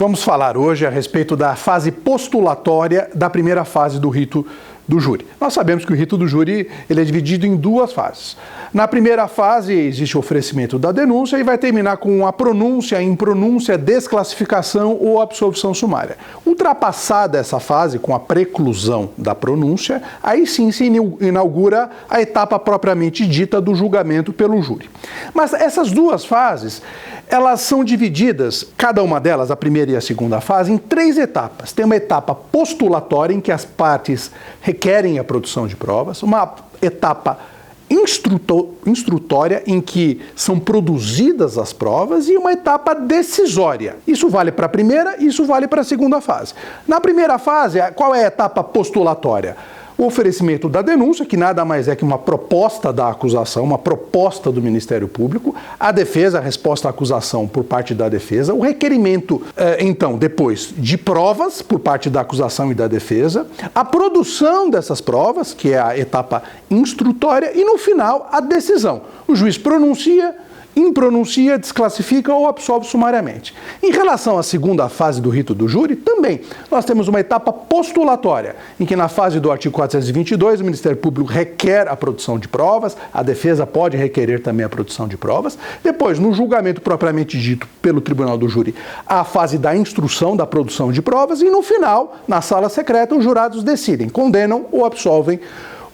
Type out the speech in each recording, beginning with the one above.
Vamos falar hoje a respeito da fase postulatória da primeira fase do rito do júri. Nós sabemos que o rito do júri ele é dividido em duas fases. Na primeira fase existe o oferecimento da denúncia e vai terminar com a pronúncia, impronúncia, desclassificação ou absolvição sumária. Ultrapassada essa fase, com a preclusão da pronúncia, aí sim se inaugura a etapa propriamente dita do julgamento pelo júri. Mas essas duas fases, elas são divididas, cada uma delas, a primeira e a segunda fase, em três etapas. Tem uma etapa postulatória, em que as partes requerem a produção de provas, uma etapa instrutória, em que são produzidas as provas, e uma etapa decisória. Isso vale para a primeira, isso vale para a segunda fase. Na primeira fase, qual é a etapa postulatória? O oferecimento da denúncia, que nada mais é que uma proposta da acusação, uma proposta do Ministério Público, a defesa, a resposta à acusação por parte da defesa, o requerimento, então, depois, de provas por parte da acusação e da defesa, a produção dessas provas, que é a etapa instrutória, e no final, a decisão. O juiz pronuncia, impronuncia, desclassifica ou absolve sumariamente. Em relação à segunda fase do rito do júri, também nós temos uma etapa postulatória, em que na fase do artigo 422 o Ministério Público requer a produção de provas, a defesa pode requerer também a produção de provas. Depois, no julgamento propriamente dito pelo Tribunal do Júri, a fase da instrução, da produção de provas, e no final, na sala secreta, os jurados decidem, condenam ou absolvem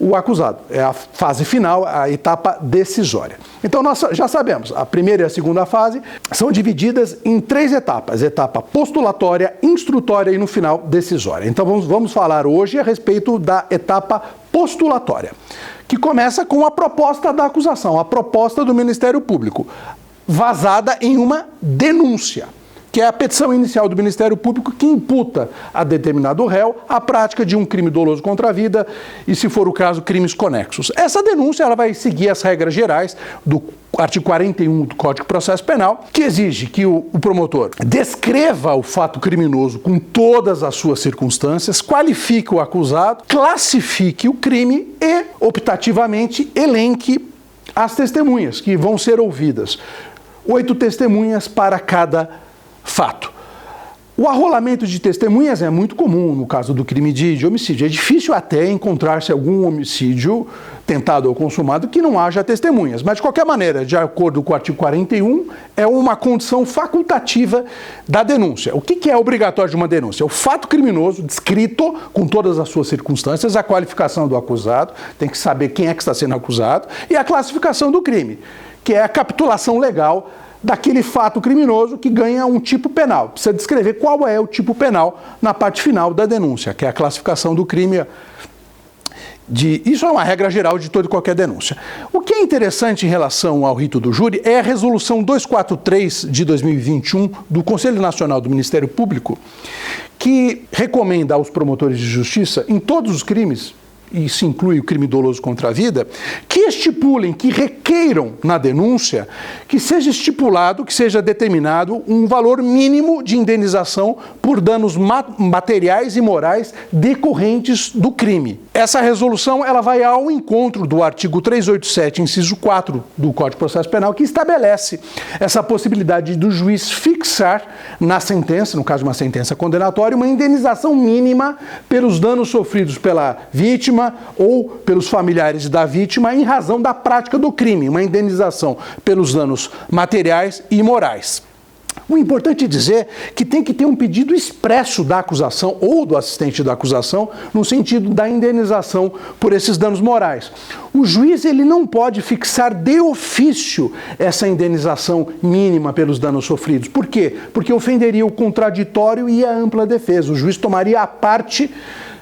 o acusado. É a fase final, a etapa decisória. Então nós já sabemos, a primeira e a segunda fase são divididas em três etapas: etapa postulatória, instrutória e no final decisória. Então vamos falar hoje a respeito da etapa postulatória, que começa com a proposta da acusação, a proposta do Ministério Público, vazada em uma denúncia, que é a petição inicial do Ministério Público que imputa a determinado réu a prática de um crime doloso contra a vida e, se for o caso, crimes conexos. Essa denúncia ela vai seguir as regras gerais do artigo 41 do Código de Processo Penal, que exige que o promotor descreva o fato criminoso com todas as suas circunstâncias, qualifique o acusado, classifique o crime e, optativamente, elenque as testemunhas que vão ser ouvidas. 8 testemunhas para cada fato. O arrolamento de testemunhas é muito comum no caso do crime de homicídio. É difícil até encontrar-se algum homicídio tentado ou consumado que não haja testemunhas. Mas, de qualquer maneira, de acordo com o artigo 41, é uma condição facultativa da denúncia. O que é obrigatório de uma denúncia? O fato criminoso descrito com todas as suas circunstâncias, a qualificação do acusado, tem que saber quem é que está sendo acusado, e a classificação do crime, que é a capitulação legal daquele fato criminoso que ganha um tipo penal. Precisa descrever qual é o tipo penal na parte final da denúncia, que é a classificação do crime. Isso é uma regra geral de toda e qualquer denúncia. O que é interessante em relação ao rito do júri é a resolução 243 de 2021 do Conselho Nacional do Ministério Público, que recomenda aos promotores de justiça, em todos os crimes, e se inclui o crime doloso contra a vida, que estipulem, que requeiram na denúncia, que seja estipulado, que seja determinado um valor mínimo de indenização por danos materiais e morais decorrentes do crime. Essa resolução ela vai ao encontro do artigo 387, inciso 4 do Código de Processo Penal, que estabelece essa possibilidade do juiz fixar na sentença, no caso de uma sentença condenatória, uma indenização mínima pelos danos sofridos pela vítima ou pelos familiares da vítima em razão da prática do crime, uma indenização pelos danos materiais e morais. O importante é dizer que tem que ter um pedido expresso da acusação ou do assistente da acusação no sentido da indenização por esses danos morais. O juiz ele não pode fixar de ofício essa indenização mínima pelos danos sofridos. Por quê? Porque ofenderia o contraditório e a ampla defesa. O juiz tomaria a parte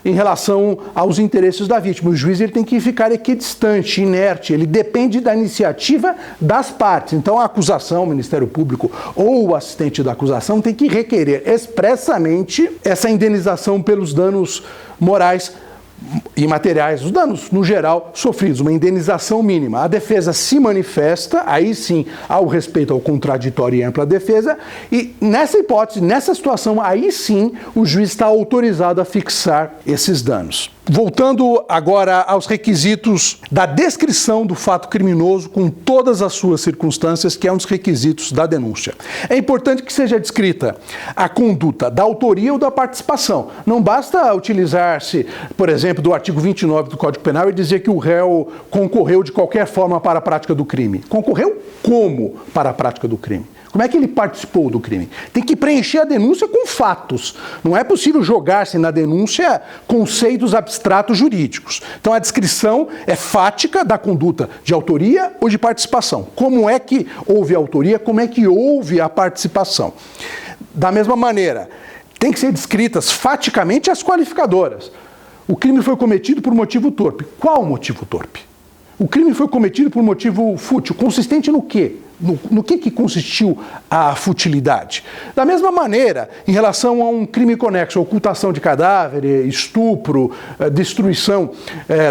em relação aos interesses da vítima. O juiz ele tem que ficar equidistante, inerte, ele depende da iniciativa das partes. Então a acusação, o Ministério Público ou o assistente da acusação tem que requerer expressamente essa indenização pelos danos morais e materiais, os danos, no geral, sofridos, uma indenização mínima. A defesa se manifesta, aí sim há o respeito ao contraditório e ampla defesa, e nessa hipótese, nessa situação, aí sim o juiz está autorizado a fixar esses danos. Voltando agora aos requisitos da descrição do fato criminoso com todas as suas circunstâncias, que é um dos requisitos da denúncia. É importante que seja descrita a conduta da autoria ou da participação. Não basta utilizar-se, por exemplo, do artigo 29 do Código Penal e dizer que o réu concorreu de qualquer forma para a prática do crime. Concorreu como para a prática do crime? Como é que ele participou do crime? Tem que preencher a denúncia com fatos. Não é possível jogar-se na denúncia conceitos abstratos jurídicos. Então a descrição é fática da conduta de autoria ou de participação. Como é que houve a autoria, como é que houve a participação. Da mesma maneira, tem que ser descritas faticamente as qualificadoras. O crime foi cometido por motivo torpe. Qual motivo torpe? O crime foi cometido por motivo fútil. Consistente no quê? No que consistiu a futilidade? Da mesma maneira, em relação a um crime conexo, ocultação de cadáver, estupro, destruição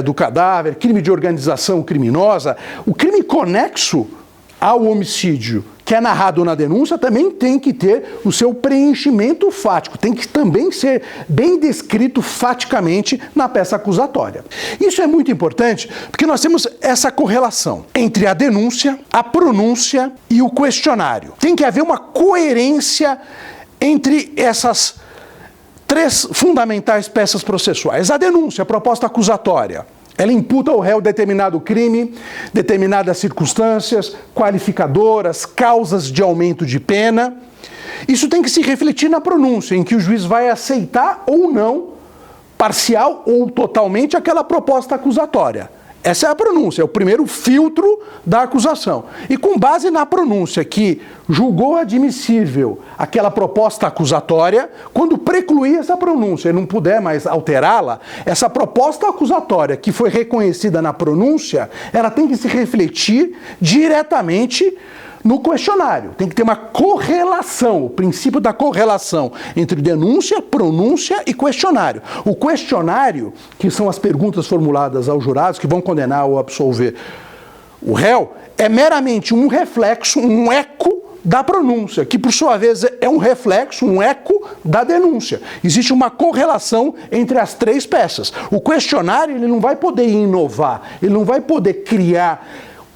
do cadáver, crime de organização criminosa, o crime conexo ao homicídio, que é narrado na denúncia, também tem que ter o seu preenchimento fático, tem que também ser bem descrito faticamente na peça acusatória. Isso é muito importante porque nós temos essa correlação entre a denúncia, a pronúncia e o questionário. Tem que haver uma coerência entre essas três fundamentais peças processuais. A denúncia, a proposta acusatória, ela imputa ao réu determinado crime, determinadas circunstâncias, qualificadoras, causas de aumento de pena. Isso tem que se refletir na pronúncia, em que o juiz vai aceitar ou não, parcial ou totalmente, aquela proposta acusatória. Essa é a pronúncia, é o primeiro filtro da acusação. E com base na pronúncia que julgou admissível aquela proposta acusatória, quando precluir essa pronúncia e não puder mais alterá-la, essa proposta acusatória que foi reconhecida na pronúncia, ela tem que se refletir diretamente no questionário. Tem que ter uma correlação, o princípio da correlação entre denúncia, pronúncia e questionário. O questionário, que são as perguntas formuladas aos jurados que vão condenar ou absolver o réu, é meramente um reflexo, um eco da pronúncia, que por sua vez é um reflexo, um eco da denúncia. Existe uma correlação entre as três peças. O questionário ele não vai poder inovar, ele não vai poder criar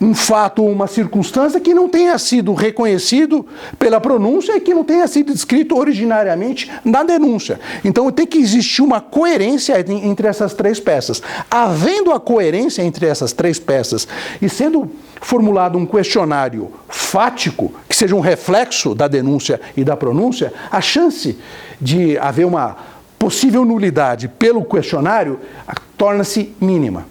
um fato ou uma circunstância que não tenha sido reconhecido pela pronúncia e que não tenha sido descrito originariamente na denúncia. Então tem que existir uma coerência entre essas três peças. Havendo a coerência entre essas três peças e sendo formulado um questionário fático, que seja um reflexo da denúncia e da pronúncia, a chance de haver uma possível nulidade pelo questionário torna-se mínima.